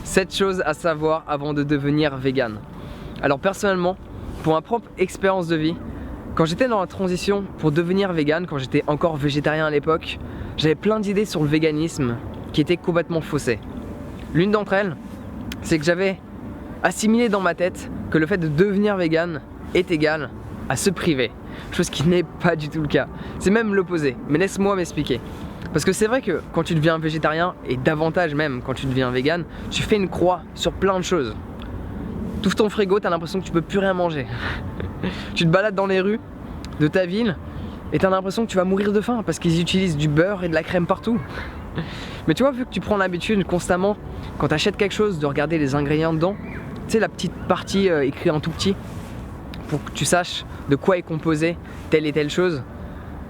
7 choses à savoir avant de devenir vegan. Alors personnellement, pour ma propre expérience de vie, quand j'étais dans la transition pour devenir vegan, quand j'étais encore végétarien à l'époque, j'avais plein d'idées sur le véganisme qui étaient complètement faussées. L'une d'entre elles, c'est que j'avais assimilé dans ma tête que le fait de devenir vegan est égal à se priver. Chose qui n'est pas du tout le cas. C'est même l'opposé, mais laisse-moi m'expliquer. Parce que c'est vrai que quand tu deviens végétarien, et davantage même quand tu deviens vegan, tu fais une croix sur plein de choses. Tu ouvres ton frigo, t'as l'impression que tu peux plus rien manger. Tu te balades dans les rues de ta ville et t'as l'impression que tu vas mourir de faim parce qu'ils utilisent du beurre et de la crème partout. Mais tu vois, vu que tu prends l'habitude constamment, quand tu achètes quelque chose, de regarder les ingrédients dedans, tu sais la petite partie écrite en tout petit, pour que tu saches de quoi est composée telle et telle chose.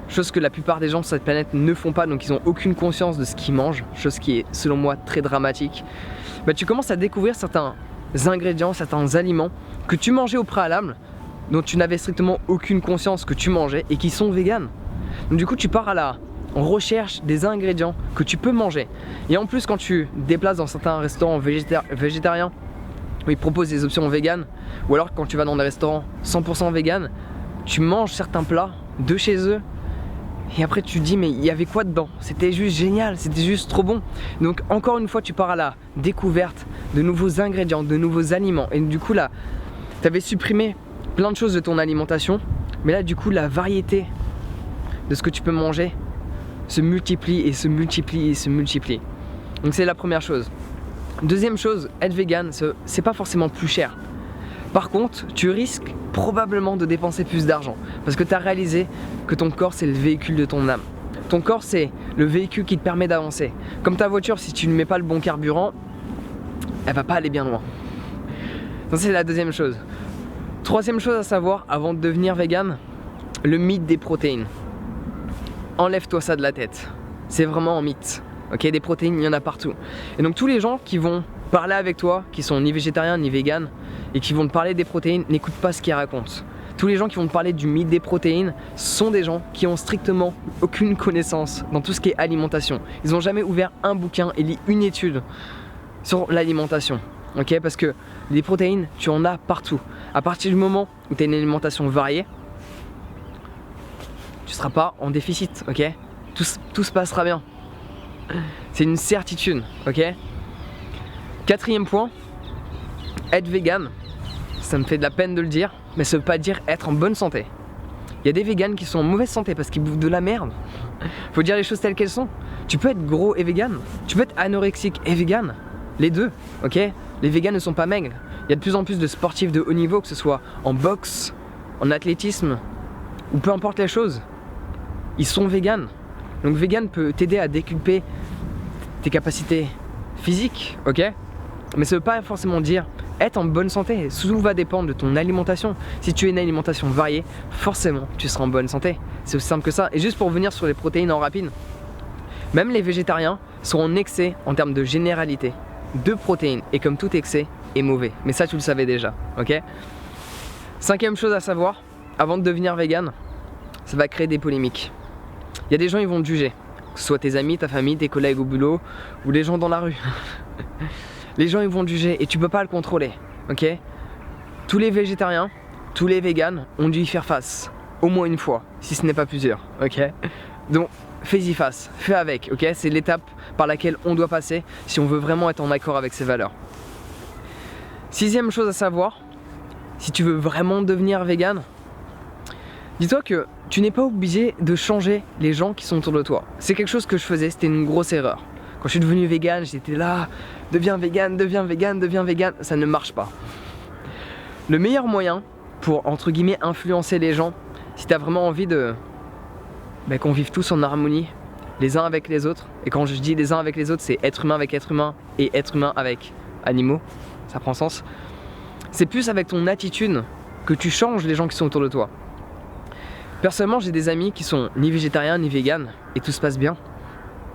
Chose que la plupart des gens sur cette planète ne font pas, donc ils n'ont aucune conscience de ce qu'ils mangent, chose qui est selon moi très dramatique. Bah, tu commences à découvrir certains ingrédients, certains aliments que tu mangeais au préalable, dont tu n'avais strictement aucune conscience que tu mangeais et qui sont véganes. Donc du coup tu pars à la recherche des ingrédients que tu peux manger. Et en plus quand tu te déplaces dans certains restaurants végétariens où ils proposent des options véganes, ou alors quand tu vas dans des restaurants 100% véganes, tu manges certains plats de chez eux et après tu te dis mais il y avait quoi dedans? C'était juste génial, c'était juste trop bon. Donc encore une fois tu pars à la découverte de nouveaux ingrédients, de nouveaux aliments. Et du coup là, tu avais supprimé plein de choses de ton alimentation, mais là du coup la variété de ce que tu peux manger se multiplie et se multiplie et se multiplie. Donc c'est la première chose. Deuxième chose, être vegan, c'est pas forcément plus cher. Par contre, tu risques probablement de dépenser plus d'argent parce que tu as réalisé que ton corps c'est le véhicule de ton âme. Ton corps c'est le véhicule qui te permet d'avancer. Comme ta voiture, si tu ne mets pas le bon carburant, elle va pas aller bien loin. Donc c'est la deuxième chose. Troisième chose à savoir avant de devenir vegan, le mythe des protéines. Enlève-toi ça de la tête. C'est vraiment un mythe. Ok, des protéines, il y en a partout. Et donc tous les gens qui vont parler avec toi, qui sont ni végétariens ni véganes, et qui vont te parler des protéines, n'écoute pas ce qu'ils racontent. Tous les gens qui vont te parler du mythe des protéines sont des gens qui ont strictement aucune connaissance dans tout ce qui est alimentation. Ils n'ont jamais ouvert un bouquin et lu une étude sur l'alimentation. Ok, parce que les protéines, tu en as partout. À partir du moment où tu as une alimentation variée, tu ne seras pas en déficit, ok? Tout se passera bien. C'est une certitude, ok? Quatrième point, être vegan, ça me fait de la peine de le dire, mais ça veut pas dire être en bonne santé. Il y a des véganes qui sont en mauvaise santé parce qu'ils bouffent de la merde. Faut dire les choses telles qu'elles sont. Tu peux être gros et vegan, tu peux être anorexique et vegan, les deux, ok? Les véganes ne sont pas maigres. Il y a de plus en plus de sportifs de haut niveau, que ce soit en boxe, en athlétisme, ou peu importe les choses. Ils sont véganes. Donc vegan peut t'aider à déculper tes capacités physiques, ok? Mais ça veut pas forcément dire être en bonne santé. Tout va dépendre de ton alimentation. Si tu as une alimentation variée, forcément tu seras en bonne santé. C'est aussi simple que ça. Et juste pour revenir sur les protéines en rapide, même les végétariens sont en excès en termes de généralité de protéines. Et comme tout excès est mauvais. Mais ça tu le savais déjà, ok? Cinquième chose à savoir, avant de devenir vegan, ça va créer des polémiques. Il y a des gens qui vont te juger, que ce soit tes amis, ta famille, tes collègues au boulot ou les gens dans la rue. Les gens ils vont te juger et tu peux pas le contrôler, ok? Tous les végétariens, tous les véganes ont dû y faire face, au moins une fois, si ce n'est pas plusieurs, ok? Donc fais-y face, fais avec, ok? C'est l'étape par laquelle on doit passer si on veut vraiment être en accord avec ses valeurs. Sixième chose à savoir, si tu veux vraiment devenir vegan, dis-toi que tu n'es pas obligé de changer les gens qui sont autour de toi. C'est quelque chose que je faisais, c'était une grosse erreur. Quand je suis devenu vegan, j'étais là, deviens vegan, deviens vegan, deviens vegan. Ça ne marche pas. Le meilleur moyen pour, entre guillemets, influencer les gens, si tu as vraiment envie de qu'on vive tous en harmonie, les uns avec les autres. Et quand je dis les uns avec les autres, c'est être humain avec être humain et être humain avec animaux. Ça prend sens. C'est plus avec ton attitude que tu changes les gens qui sont autour de toi. Personnellement, j'ai des amis qui sont ni végétariens ni véganes et tout se passe bien.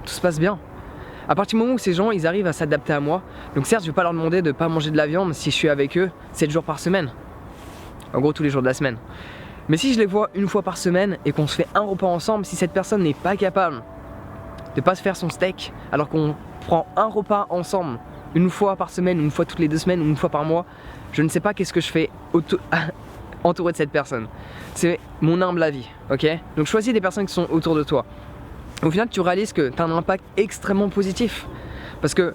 Tout se passe bien. À partir du moment où ces gens ils arrivent à s'adapter à moi, donc certes je vais pas leur demander de pas manger de la viande si je suis avec eux 7 jours par semaine. En gros tous les jours de la semaine. Mais si je les vois une fois par semaine et qu'on se fait un repas ensemble, si cette personne n'est pas capable de pas se faire son steak alors qu'on prend un repas ensemble une fois par semaine, une fois toutes les 2 semaines, ou une fois par mois, je ne sais pas qu'est-ce que je fais entouré de cette personne. C'est mon humble avis, ok? Donc choisis des personnes qui sont autour de toi. Au final, tu réalises que tu as un impact extrêmement positif. Parce que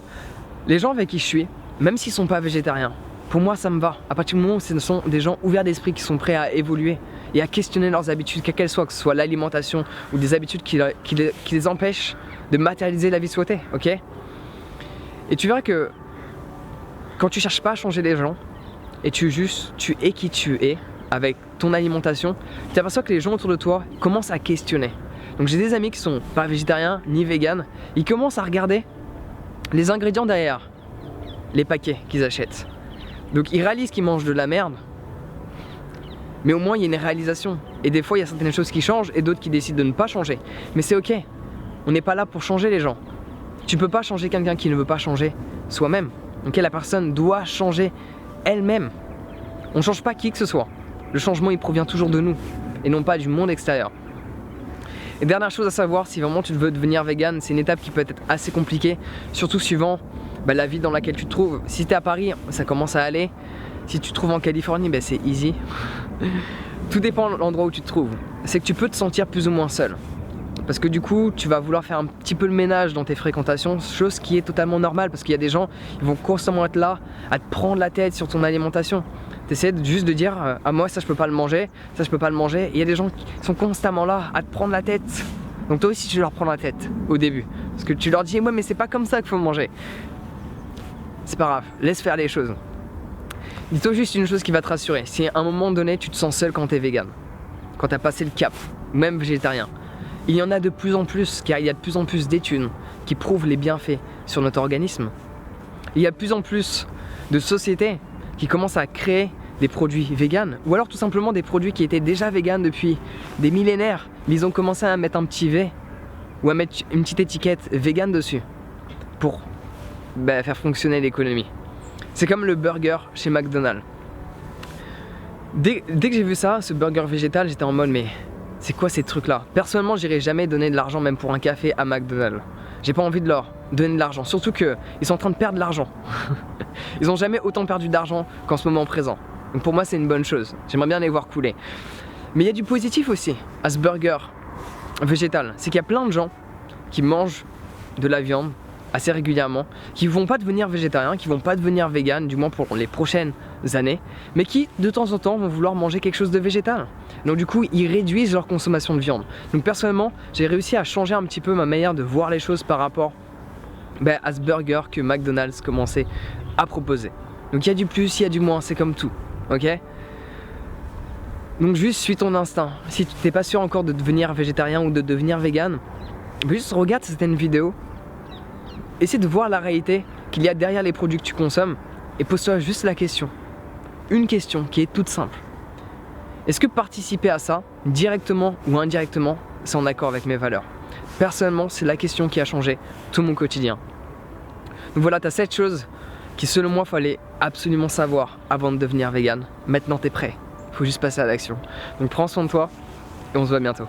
les gens avec qui je suis, même s'ils ne sont pas végétariens, pour moi ça me va. À partir du moment où ce sont des gens ouverts d'esprit qui sont prêts à évoluer et à questionner leurs habitudes, quelles qu'elles soient, que ce soit l'alimentation ou des habitudes qui les empêchent de matérialiser la vie souhaitée, ok? Et tu verras que quand tu cherches pas à changer les gens et tu es qui tu es avec ton alimentation, tu t'aperçois que les gens autour de toi commencent à questionner. Donc j'ai des amis qui sont pas végétariens ni véganes, ils commencent à regarder les ingrédients derrière les paquets qu'ils achètent. Donc ils réalisent qu'ils mangent de la merde, mais au moins il y a une réalisation. Et des fois il y a certaines choses qui changent et d'autres qui décident de ne pas changer. Mais c'est ok, on n'est pas là pour changer les gens. Tu peux pas changer quelqu'un qui ne veut pas changer soi-même. Ok, la personne doit changer elle-même. On ne change pas qui que ce soit. Le changement il provient toujours de nous et non pas du monde extérieur. Et dernière chose à savoir, si vraiment tu veux devenir vegan, c'est une étape qui peut être assez compliquée, surtout suivant la ville dans laquelle tu te trouves. Si tu es à Paris, ça commence à aller. Si tu te trouves en Californie, c'est easy. Tout dépend de l'endroit où tu te trouves. C'est que tu peux te sentir plus ou moins seul. Parce que du coup, tu vas vouloir faire un petit peu le ménage dans tes fréquentations, chose qui est totalement normale parce qu'il y a des gens qui vont constamment être là à te prendre la tête sur ton alimentation. T'essaies juste de dire ah moi ça je peux pas le manger, ça je peux pas le manger. Et il y a des gens qui sont constamment là à te prendre la tête. Donc toi aussi tu leur prends la tête au début. Parce que tu leur dis ouais mais c'est pas comme ça qu'il faut manger. C'est pas grave, laisse faire les choses. Dis-toi juste une chose qui va te rassurer. Si à un moment donné tu te sens seul quand t'es vegan, quand t'as passé le cap, ou même végétarien, il y en a de plus en plus, car il y a de plus en plus d'études qui prouvent les bienfaits sur notre organisme. Il y a de plus en plus de sociétés qui commencent à créer des produits véganes, ou alors tout simplement des produits qui étaient déjà véganes depuis des millénaires, mais ils ont commencé à mettre un petit V ou à mettre une petite étiquette végane dessus pour faire fonctionner l'économie. C'est comme le burger chez McDonald's. Dès que j'ai vu ça, ce burger végétal, j'étais en mode mais c'est quoi ces trucs là? Personnellement j'irai jamais donner de l'argent même pour un café à McDonald's. J'ai pas envie de leur donner de l'argent, surtout qu'ils sont en train de perdre de l'argent. Ils ont jamais autant perdu d'argent qu'en ce moment présent. Donc pour moi c'est une bonne chose, j'aimerais bien les voir couler. Mais il y a du positif aussi à ce burger végétal, c'est qu'il y a plein de gens qui mangent de la viande assez régulièrement, qui vont pas devenir végétariens, qui vont pas devenir véganes, du moins pour les prochaines années, mais qui de temps en temps vont vouloir manger quelque chose de végétal. Donc du coup ils réduisent leur consommation de viande. Donc personnellement j'ai réussi à changer un petit peu ma manière de voir les choses par rapport à ce burger que McDonald's commençait à proposer. Donc il y a du plus, il y a du moins, c'est comme tout, ok? Donc juste suis ton instinct. Si tu n'es pas sûr encore de devenir végétarien ou de devenir vegan, juste regarde certaines vidéos, essaie de voir la réalité qu'il y a derrière les produits que tu consommes et pose-toi juste la question. Une question qui est toute simple. Est-ce que participer à ça, directement ou indirectement, c'est en accord avec mes valeurs? Personnellement, c'est la question qui a changé tout mon quotidien. Donc voilà, tu as 7 choses qui selon moi fallait absolument savoir avant de devenir vegan. Maintenant t'es prêt, il faut juste passer à l'action. Donc prends soin de toi et on se voit bientôt.